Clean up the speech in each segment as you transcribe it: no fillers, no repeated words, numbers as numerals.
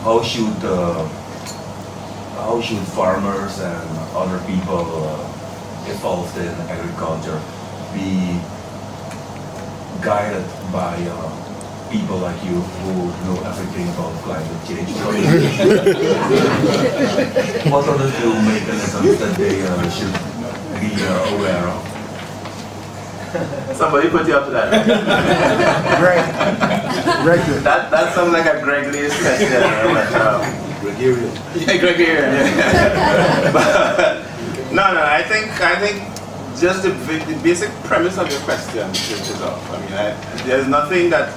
how should farmers and other people involved in agriculture be guided by people like you who know everything about climate change? What are the two mechanisms that they should be aware of? Somebody put you up to that. Greg. That sounds like a Gregory's question. Gregarian. Yeah, Gregarian. Yeah. But, no, I think just the basic premise of your question is off. I mean, there's nothing that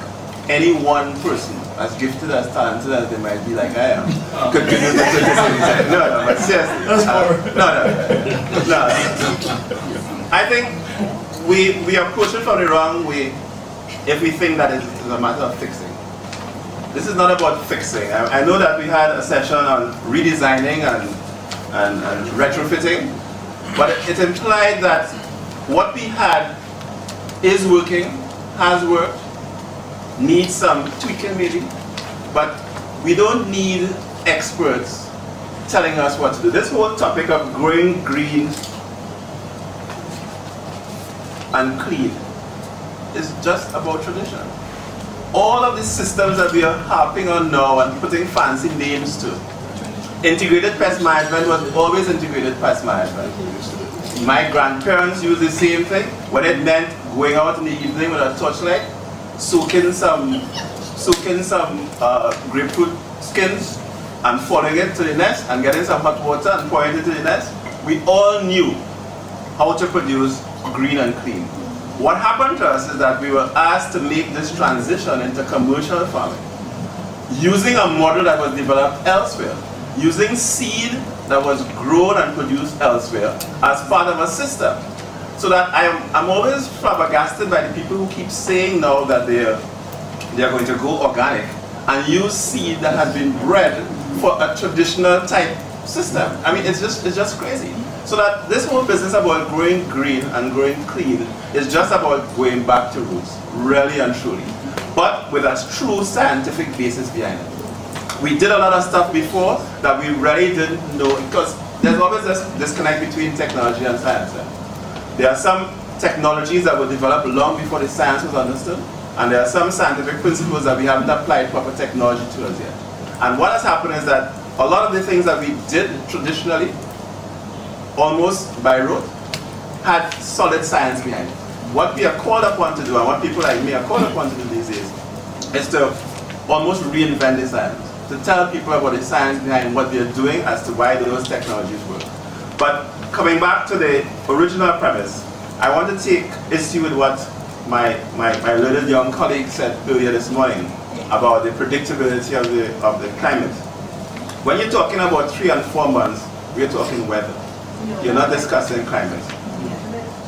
any one person, as gifted, as talented as they might be, like I am, could do the criticism. No, but seriously. No. I think we approach it from the wrong way if we think that it's a matter of fixing. This is not about fixing. I know that we had a session on redesigning and retrofitting, but it implied that what we had is working, has worked, needs some tweaking maybe, but we don't need experts telling us what to do. This whole topic of growing green and clean is just about tradition. All of these systems that we are harping on now and putting fancy names to, integrated pest management was always integrated pest management. My grandparents used the same thing when it meant going out in the evening with a torchlight, soaking some grapefruit skins and following it to the nest and getting some hot water and pouring it into the nest. We all knew how to produce green and clean. What happened to us is that we were asked to make this transition into commercial farming, using a model that was developed elsewhere, using seed that was grown and produced elsewhere as part of a system. So that I'm always flabbergasted by the people who keep saying now that they're going to go organic and use seed that has been bred for a traditional type system. I mean, it's just crazy. So that this whole business about growing green and growing clean is just about going back to roots, really and truly, but with a true scientific basis behind it. We did a lot of stuff before that we really didn't know, because there's always this disconnect between technology and science. There are some technologies that were developed long before the science was understood, and there are some scientific principles that we haven't applied proper technology to as yet. And what has happened is that a lot of the things that we did traditionally, almost by rote, had solid science behind it. What we are called upon to do, and what people like me are called upon to do these days, is to almost reinvent the science, to tell people about the science behind what they're doing as to why those technologies work. But coming back to the original premise, I want to take issue with what my little young colleague said earlier this morning about the predictability of the climate. When you're talking about 3 and 4 months, we're talking weather. You're not discussing climate.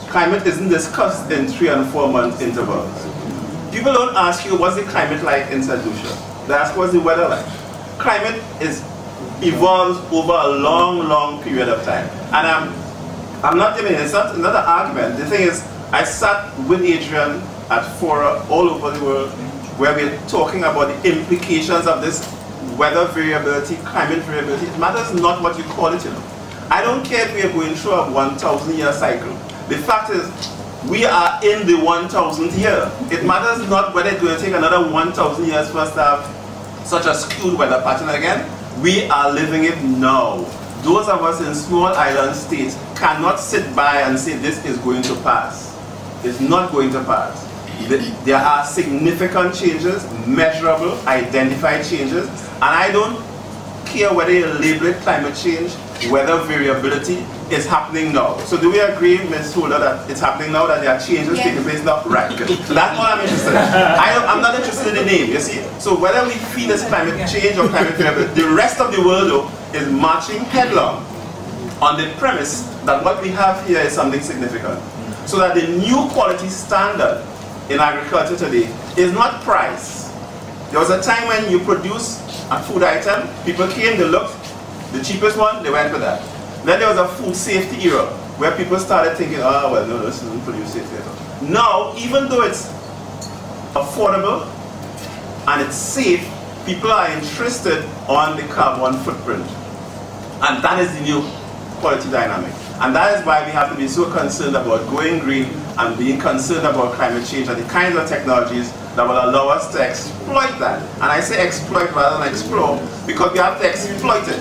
Climate isn't discussed in 3 and 4 month intervals. People don't ask you what's the climate like in St Lucia. They ask what's the weather like. Climate evolves over a long period of time. And I'm not giving it's not an argument. The thing is, I sat with Adrian at fora all over the world where we're talking about the implications of this weather variability, climate variability. It matters not what you call it, you know. I don't care if we are going through a 1,000-year cycle. The fact is, we are in the 1,000th year. It matters not whether it's going to take another 1,000 years for us to have such a skewed weather pattern again. We are living it now. Those of us in small island states cannot sit by and say this is going to pass. It's not going to pass. There are significant changes, measurable, identified changes, and I don't care whether you label it climate change, weather variability is happening now. So do we agree, Ms. Holder, that it's happening now, that there are changes taking place now? Right, good. So that's all I'm interested in. I'm not interested in the name, you see? So whether we feel it's climate change or climate variability, the rest of the world, though, is marching headlong on the premise that what we have here is something significant. So that the new quality standard in agriculture today is not price. There was a time when you produce a food item, people came, they looked, the cheapest one, they went for that. Then there was a food safety era, where people started thinking, oh, well, no, this isn't food safety at all. Now, even though it's affordable and it's safe, People are interested on the carbon footprint. And that is the new quality dynamic. And that is why we have to be so concerned about going green and being concerned about climate change and the kinds of technologies that will allow us to exploit that. And I say exploit rather than explore because we have to exploit it.